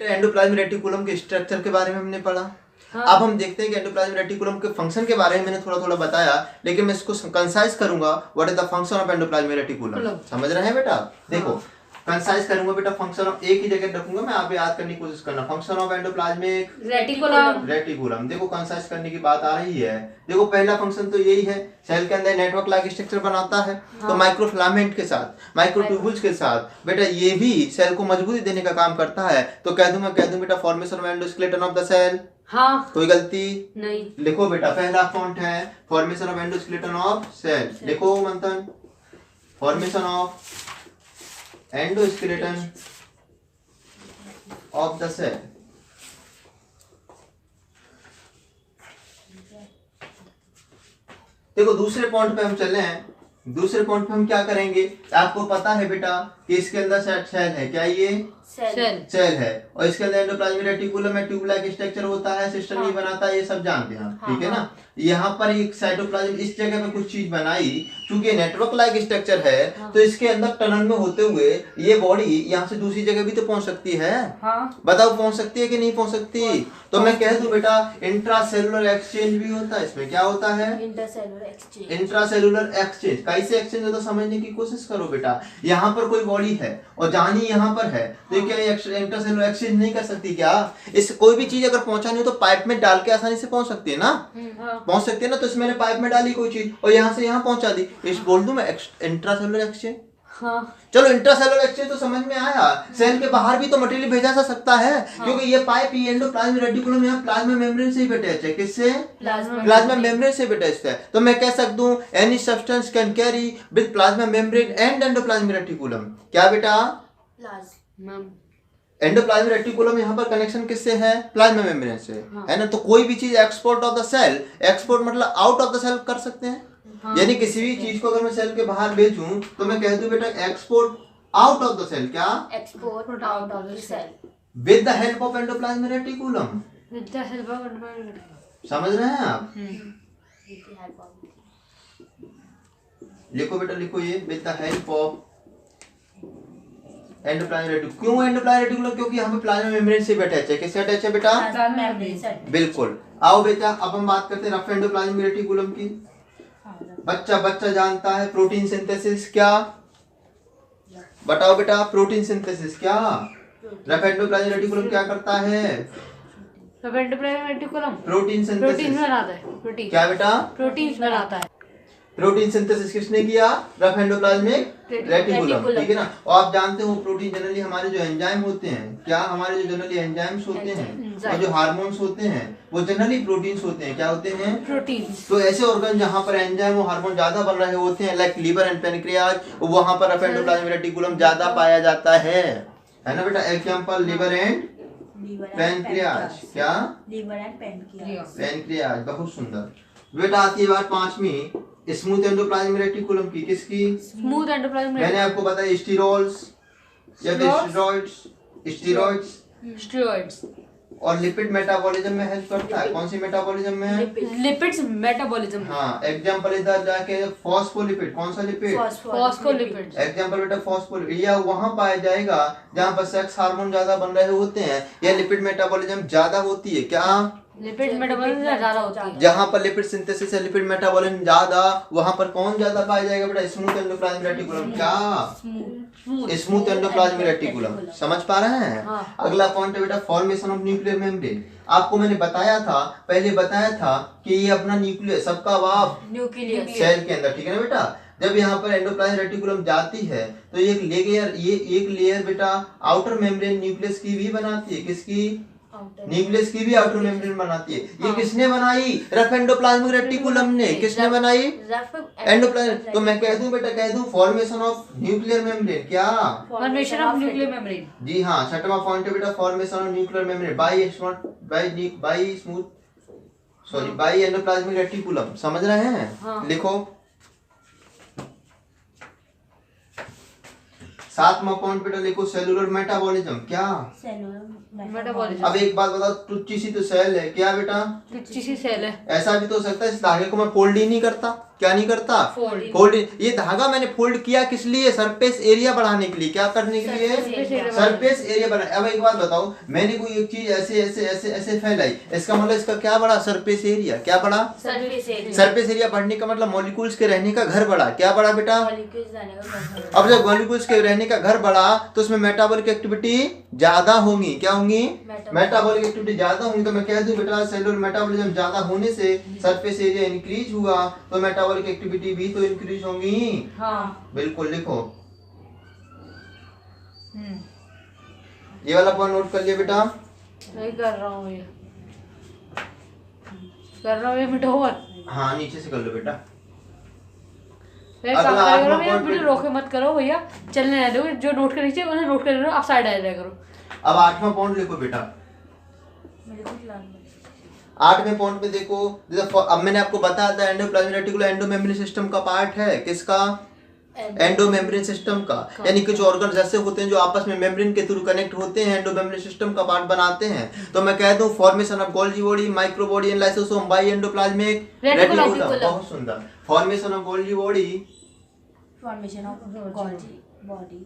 Endoplasmic reticulum के structure के बारे में हमने पढ़ा। हाँ। अब हम देखते हैं कि एंडोप्लाज्मिक रेटिकुलम के फंक्शन के बारे में मैंने थोड़ा थोड़ा बताया, लेकिन मैं इसको कंसाइज करूंगा। What is the function of endoplasmic reticulum, समझ रहे हैं बेटा? देखो कंसाइज करूंगा बेटा, फंक्शन ऑफ एक ही जगह रखूंगा मैं, आप याद करने की कोशिश करना। फंक्शन ऑफ एंडोप्लाज्मिक रेटिकुलम देखो कंसाइज करने की बात आ रही है। देखो पहला फंक्शन तो यही है, सेल के अंदर नेटवर्क लाइक स्ट्रक्चर बनाता है। हाँ। तो माइक्रोफिलामेंट के साथ, माइक्रोट्यूबुल्स के साथ बेटा ये भी सेल को मजबूती देने का काम करता है। तो कह दूं बेटा formation of endoskeleton of the cell. हाँ। कोई गलती नहीं। लिखो बेटा, पहला पॉइंट है formation of endoskeleton of cell. लिखो Manthan, formation of endoskeleton of the cell. देखो दूसरे पॉइंट पे हम चले हैं। दूसरे पॉइंट पे हम क्या करेंगे, आपको पता है बेटा कि इसके अंदर सेल है। क्या ये सेल है, और इसके अंदर एंडोप्लाज्मिक रेटिकुलम में ट्यूब लाइक स्ट्रक्चर होता है, सिस्टम ये बनाता है, ये सब जानते हैं आप। ठीक है ना? यहाँ पर एक साइटोप्लाज्म इस जगह पे कुछ चीज बनाई, क्योंकि नेटवर्क लाइक स्ट्रक्चर है। तो इसके अंदर टनल में होते हुए ये बॉडी यहाँ से दूसरी जगह भी तो पहुंच सकती है। बताओ पहुंच सकती है कि नहीं पहुंच सकती? तो मैं कह दूं बेटा इंट्रासेलुलर एक्सचेंज भी होता है। इसमें क्या होता है? Intracellular exchange. कैसे एक्सचेंज होता है समझने की कोशिश करो बेटा। यहाँ पर कोई बॉडी है और जानी यहाँ पर है, तो क्या इंट्रासेलुलर एक्सचेंज नहीं कर सकती क्या? इस कोई भी चीज अगर पहुंचानी हो तो पाइप में डाल के आसानी से पहुंच सकती है ना? पहुंच सकती है ना? तो इसमें मैंने पाइप में डाली कोई चीज और यहाँ से यहाँ पहुंचा दी, इस बोल दूं मैं इंट्रासेलुलर एक्सचेंज। चलो इंट्रासेलुलर एक्सचेंज तो समझ में आया। सेल के बाहर भी तो मटेरियल भेजा जा सकता है। क्योंकि ये पाइप ये एंडोप्लाज्मिक रेटिकुलम यहाँ प्लाज्मा मेम्ब्रेन से ही अटैच है। किससे? प्लाज्मा मेम्ब्रेन से अटैच है। तो मैं कह सकता हूँ any substance can carry with plasma membrane and endoplasmic reticulum. क्या बेटा? एंडोप्लाज्मिक रेटिकुलम यहाँ पर कनेक्शन किससे है? प्लाज्मा मेम्ब्रेन से। है ना? तो कोई भी चीज export of the cell, export मतलब आउट ऑफ द सेल कर सकते हैं। यानी किसी भी चीज को अगर मैं सेल के बाहर भेजूं तो मैं कह दूं बेटा export out of the cell. क्या? Export out of the cell with the help of endoplasmic reticulum. समझ रहे हैं आप? लिखो बेटा, लिखो ये with the help of endoplasmic reticulum. क्यों एंडोप्लाज्मिक रेटिकुलम? क्योंकि यहाँ पे प्लाज्मा मेम्ब्रेन से अटैच है। किससे अटैच है बेटा? बिल्कुल। आओ बेटा अब हम बात करते हैं रफ एंडोप्लाज्मिक रेटिकुलम की। बच्चा जानता है प्रोटीन सिंथेसिस। क्या बताओ बेटा? प्रोटीन सिंथेसिस क्या? रफ एंडोप्लाज्मिक रेटिकुलम क्या करता है? Rough endoplasmic reticulum protein synthesis बनाता है। क्या बेटा? प्रोटीन बनाता है। प्रोटीन सिंथेसिस किसने किया? Rough endoplasmic reticulum. ठीक है ना? और आप जानते हो प्रोटीन जनरली हमारे जो एंजाइम होते हैं, क्या हमारे जो जनरली एंजाइम्स होते हैं और जो हार्मोन्स होते हैं वो जनरली प्रोटीन्स होते हैं। क्या होते हैं? प्रोटीन्स। तो ऐसे ऑर्गन जहाँ पर एंजाइम और हार्मोन ज्यादा बन रहे होते हैं लाइक लीवर एंड पैनक्रियाज, वहां पर रफ एंडोप्लाज्मिक रेटिकुलम ज्यादा पाया जाता है ना बेटा? Example liver and pancreas. क्या? Liver and pancreas. बहुत सुंदर बेटा। आती है बात पांचवी, स्मूथ एंडोप्लाज्मिक रेटिकुलम की। किसकी? Smooth endoplasmic. मैंने आपको बताया स्टीरोल्स या स्टीरॉइड्स और लिपिड मेटाबॉलिज्म में हेल्प करता है। कौन सी मेटाबॉलिज्म में? Lipids metabolism. हाँ, एग्जांपल इधर जाके फॉस्फोलिपिड। कौन सा लिपिड? फॉस्फोलिपिड। एग्जांपल बेटा फॉस्फोलिपिड। या वहां पाया जाएगा जहां पर सेक्स हार्मोन ज्यादा बन रहे होते हैं या लिपिड मेटाबॉलिज्म ज्यादा होती है। क्या? लिपिड मेटाबॉलिज्म ज्यादा होती है। जहां पर लिपिड सिंथेसिस है, लिपिड मेटाबॉलिज्म ज्यादा, वहां पर कौन ज्यादा पाया जाएगा बेटा? Smooth endoplasmic reticulum. क्या? Smooth endoplasmic reticulum. समझ पा रहे हैं? अगला पॉइंट है बेटा फॉर्मेशन ऑफ न्यूक्लियर मेम्ब्रेन। आपको मैंने बताया था, पहले बताया था कि ये अपना न्यूक्लियस सबका बाप न्यूक्लियस सेल के अंदर। ठीक है ना बेटा? जब यहाँ पर एंडोप्लाज्मिक रेटिकुलम जाती है तो ये एक लेयर बेटा आउटर मेम्ब्रेन न्यूक्लियस की भी बनाती है। किसकी? न्यूक्लियस की भी आउटर मेम्ब्रेन बनाती है। ये किसने बनाई? रफ एंडोप्लाज्मिक रेटिकुलम ने। किसने बनाई? एंडोप्लाज्मिक। तो मैं कह दूं बेटा, कह दूं फॉर्मेशन ऑफ न्यूक्लियर मेम्ब्रेन। क्या? Formation of nuclear membrane. जी हाँ, छठवां पॉइंट है बेटा formation of nuclear membrane by endoplasmic reticulum. समझ रहे हैं? लिखो। सातवां पॉइंट बेटा लिखो सेलुलर मेटाबॉलिज्म। क्या? Cellular metabolism. अब एक बात बताओ, टुच्ची सी तो सेल है। क्या बेटा? टुच्ची सी सेल है। ऐसा भी तो हो सकता है इस धागे को मैं फोल्ड ही नहीं करता। क्या नहीं करता, फोल्ड। ये धागा मैंने फोल्ड किया किस लिए, सरफेस एरिया बढ़ाने के लिए। क्या करने के लिए, सरफेस एरिया बढ़ा। अब एक बात बताओ, मैंने कोई एक चीज ऐसे ऐसे ऐसे ऐसे फैलाई, इसका मतलब इसका क्या बढ़ा, सरफेस एरिया। क्या बढ़ा, सरफेस एरिया बढ़ने का मतलब मॉलिक्यूल्स के रहने का घर बढ़ा। क्या बढ़ा बेटा, अब जब मॉलिक्यूल्स के रहने का घर बढ़ा तो उसमें मेटाबॉलिक एक्टिविटी ज्यादा होंगी। क्या होंगी, मेटाबॉलिक एक्टिविटी ज्यादा होंगी। तो मैं कह दूं बेटा सेलुलर मेटाबॉलिज्म ज्यादा होने से सरफेस एरिया इंक्रीज हुआ, तो मेटाबॉलिक एक्टिविटी भी तो इंक्रीज होंगी। हाँ। बिल्कुल लिखो, ये वाला पॉइंट नोट कर लिया बेटा। नहीं कर रहा हूँ, ये कर रहा हूँ, ये मिटा हुआ। हाँ नीचे से कर लो बेटा। वीडियो रोके मत करो भैया, चलने दो। जो नोट कर लीजिए उन्हें नोट कर लो, आप साइड आ जाया करो। अब 8वां पॉइंट लिखो बेटा। 8वें पॉइंट में देखो, अब मैंने आपको बताया था endoplasmic reticulum endo membrane system का पार्ट है। किसका, एंडो मेम्ब्रेन सिस्टम का। यानी कुछ ऑर्गन ऐसे होते हैं जो आपस में मेम्ब्रेन के थ्रू कनेक्ट होते हैं, एंडो मेम्ब्रेन सिस्टम का पार्ट बनाते हैं। तो मैं कह दूं formation of Golgi body, micro body and lysosome by endoplasmic reticulum. बहुत सुंदर, formation of Golgi body, formation of Golgi body.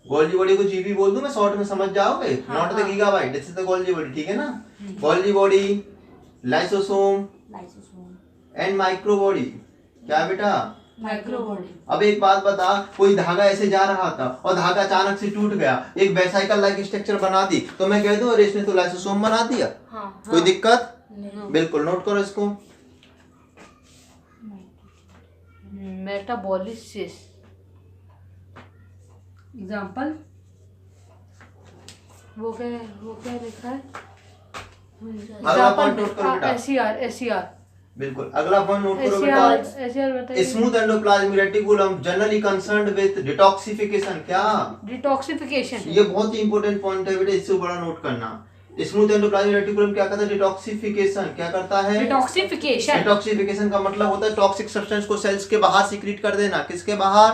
Golgi body को जीबी बोल दूं मैं, शॉर्ट में समझ जाओगे। Not the gigabyte, this is the Golgi body, ठीक है ना। Golgi body, lysosome and micro body. क्या बेटा, माइक्रो बॉडी। अब एक बात बता, कोई धागा ऐसे जा रहा था और धागा अचानक से टूट गया, एक वेसाइकल लाइक स्ट्रक्चर बना दी, तो मैं कह दूं अरे इसने तो लाइसोसोम बना दिया। हाँ, कोई दिक्कत नहीं। बिल्कुल नोट करो इसको। मेटाबॉलिसिस एग्जांपल, वो क्या लिखा है, अगला पॉइंट नोट करो बेटा। एससीआर। बिल्कुल अगला पॉइंट नोट करो बेटा। Smooth endoplasmic reticulum generally concerned with detoxification. क्या, डिटॉक्सिफिकेशन। ये बहुत ही इंपॉर्टेंट पॉइंट है बेटा, इससे बड़ा नोट करना। स्मूथ एंडोप्लाज्मिक रेटिकुलम क्या करता है, डिटॉक्सिफिकेशन। क्या करता है, डिटॉक्सिफिकेशन। डिटॉक्सिफिकेशन का मतलब होता है टॉक्सिक सब्सटेंस को सेल्स के बाहर सीक्रेट कर देना। किसके बाहर,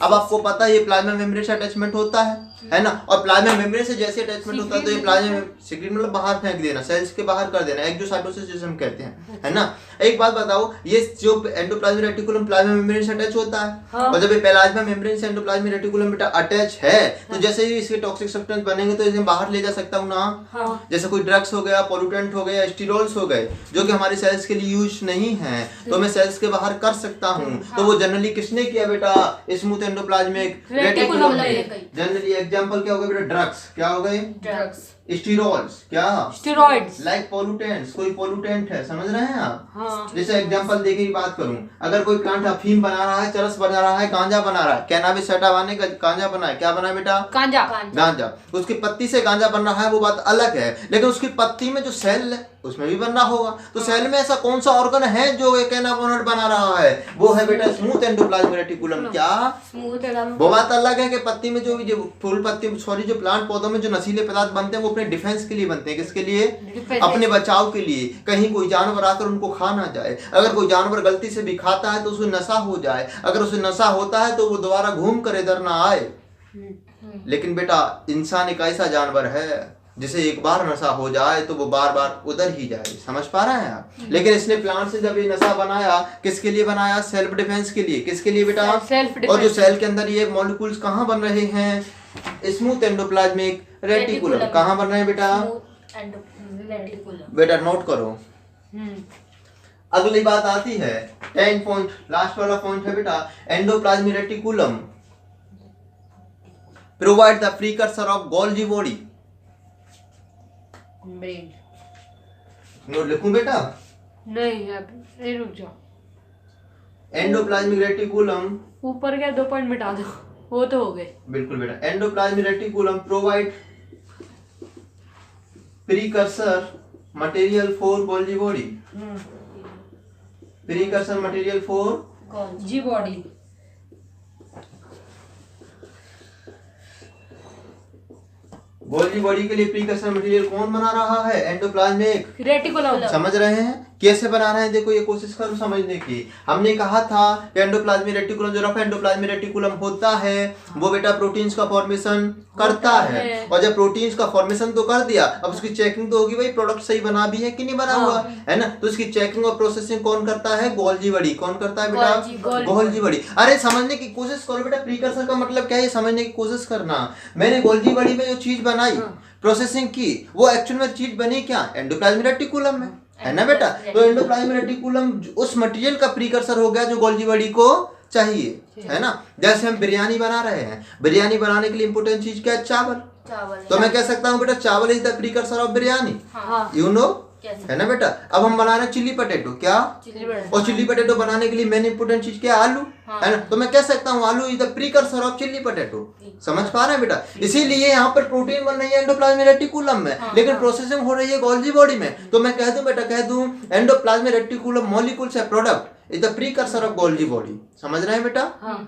अब आपको पता है ये प्लाज्मा मेम्ब्रेन से अटैचमेंट होता है ना। और प्लाज्मा मेम्ब्रेन से जैसे अटैचमेंट होता है तो ये प्लाज्मा सीक्रेट मतलब बाहर फेंक देना, सेल्स के बाहर कर देना, एक्सोसाइटोसिस जिसे हम कहते हैं, है ना। एक बात बताओ, ये जो एंडोप्लाज्मिक रेटिकुलम प्लाज्मा मेम्ब्रेन से अटैच होता है। हाँ। और जब ये प्लाज्मा मेम्ब्रेन से एंडोप्लाज्मिक रेटिकुलम बेटा अटैच है, तो जैसे ही इसके टॉक्सिक सब्सटेंस बनेंगे तो इसे बाहर ले जा सकता हूं ना। हाँ। जैसे कोई ड्रग्स हो गया, पोल्यूटेंट हो गया, स्टीरोल्स हो गए, जो कि हमारे सेल्स के लिए यूज नहीं है, तो मैं सेल्स के बाहर कर सकता हूँ। तो वो जनरली किसने किया बेटा, स्मूथ एंडोप्लाज्मिक रेटिकुलम ने। जनरली एग्जांपल क्या हो गया बेटा, ड्रग्स। क्या हो गए, ड्रग्स, स्टीरॉइड्स। क्या, स्टीरॉइड्स, लाइक पोल्यूटेंट्स। कोई पोल्यूटेंट है, समझ रहे हैं आप। हाँ। जैसे एग्जांपल देके की बात करूं, अगर कोई प्लांट अफीम बना रहा है, चरस बना रहा है, गांजा बना रहा है, कैनाबिस सटावाने का गांजा बना है। क्या बना है बेटा, गांजा। गांजा, उसकी पत्ती से गांजा बन रहा है वो बात अलग है, लेकिन उसकी पत्ती में जो सेल है उसमें भी बनना होगा। तो सेल में ऐसा कौन सा ऑर्गन है जो कैनाबोनाइड बना रहा है, वो है बेटा स्मूथ एंडोप्लाज्मिक रेटिकुलम। क्या, स्मूथ। वो बात अलग है कि पत्ती में जो फूल पत्ती जो प्लांट पौधों में जो नशीले पदार्थ बनते हैं वो अपने डिफेंस के लिए बनते हैं। किसके लिए, अपने बचाव के लिए। कहीं कोई जानवर आकर उनको खा ना जाए। अगर कोई जानवर गलती से भी खाता है तो उसे नशा हो जाए, अगर उसे नशा होता है तो वो दोबारा घूम कर इधर ना आए। लेकिन बेटा इंसान एक ऐसा जानवर है जिसे एक बार नशा हो जाए तो वो बार बार उधर ही जाए। समझ पा रहे हैं आप। लेकिन इसने प्लांट से जब ये नशा बनाया, किसके लिए बनाया, सेल्फ डिफेंस के लिए। किसके लिए बेटा, और जो सेल के अंदर ये मॉलिक्यूल्स कहाँ बन रहे हैं, स्मूथ एंडोप्लाज्मिक रेटिकुलम। कहाँ बन रहे हैं बेटा, बेटा नोट करो। अगली बात आती है 10 पॉइंट, लास्ट वाला पॉइंट है बेटा, endoplasmic reticulum provide the precursor of Golgi body. Note लिखूं बेटा, नहीं रुक जाओ। एंडोप्लाज्मिक रेटिकुलम, ऊपर क्या 2 पॉइंट मिटा दो, वो तो हो गए। बिल्कुल बेटा, endoplasmic reticulum provide precursor material for Golgi body. Precursor material for Golgi body. Golgi body के लिए प्रीकर्सर मटेरियल कौन बना रहा है, एंडोप्लाज्मिक रेटिकुलम। समझ रहे हैं, कैसे बना रहे हैं देखो, ये कोशिश करो समझने की। हमने कहा था कि एंडोप्लाज्मिक रेटिकुलम, जो रफ एंडोप्लाज्मिक रेटिकुलम होता है वो बेटा प्रोटीन्स का फॉर्मेशन करता है, और जब प्रोटीन्स का फॉर्मेशन तो कर दिया, अब उसकी चेकिंग तो होगी भाई प्रोडक्ट सही बना भी है कि नहीं बना हुआ है ना। तो उसकी चेकिंग और प्रोसेसिंग कौन करता है? Golgi body. कौन करता है बेटा? Golgi body. अरे समझने की कोशिश करो बेटा, प्रीकर्सर का मतलब क्या है समझने की कोशिश करना। मैंने गोल्जी बॉडी में जो चीज बनाई, प्रोसेसिंग की, वो एक्चुअल में चीज बनी क्या? एंडोप्लाज्मिक रेटिकुलम में, है ना बेटा। तो एंडोप्लाज्मिक रेटिकुलम उस मटेरियल का प्रीकर्सर हो गया जो गोल्जी बॉडी को चाहिए, है ना। जैसे हम बिरयानी बना रहे हैं, बिरयानी बनाने के लिए इंपोर्टेंट चीज क्या है? चावल। तो मैं कह सकता हूँ बेटा चावल is the precursor of biryani, you know, है ना बेटा। अब हम बना रहे हैं चिल्ली पटेटो, क्या? और चिल्ली पटेटो बनाने के लिए मेन इंपोर्टेंट चीज क्या? आलू, है ना। तो मैं कह सकता हूँ आलू is the precursor of chilli potato. समझ पा रहे हैं बेटा। इसीलिए यहाँ पर प्रोटीन बन रही है एंडोप्लाज्मिक रेटिकुलम में, लेकिन प्रोसेसिंग हो रही है गोल्जी बॉडी में। तो मैं कह दूं बेटा, कह दूं एंडोप्लाज्मिक रेटिकुलम मॉलिक्यूल्स है product is the precursor of Golgi body. समझ रहे हैं बेटा।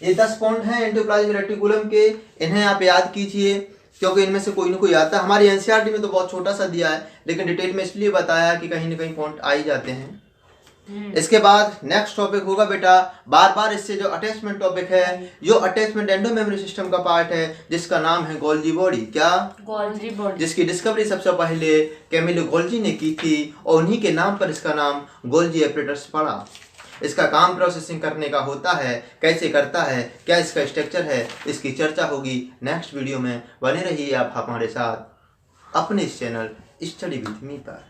ये 10 पॉइंट है एंडोप्लाज्मिक रेटिकुलम के, इन्हें आप याद कीजिए, क्योंकि इनमें से कोई ना कोई आता है। हमारी एनसीईआरटी में तो बहुत छोटा सा दिया है, लेकिन डिटेल में इसलिए बताया कि कहीं ना कहीं पॉइंट आ ही जाते हैं। इसके बाद नेक्स्ट टॉपिक होगा बेटा, बार बार इससे जो अटैचमेंट टॉपिक है, जो अटैचमेंट एंडो मेमोरी सिस्टम का पार्ट है, जिसका नाम है गोल्जी बॉडी। क्या? गोल्जी बॉडी, जिसकी डिस्कवरी सबसे पहले कैमिलो गोल्जी ने की थी, और उन्हीं के नाम पर इसका नाम गोल्जी एपरेटस पड़ा। इसका काम प्रोसेसिंग करने का होता है, कैसे करता है, क्या इसका स्ट्रक्चर है, इसकी चर्चा होगी नेक्स्ट वीडियो में। बने रहिए आप हमारे साथ अपने इस चैनल स्टडी विद मी पर।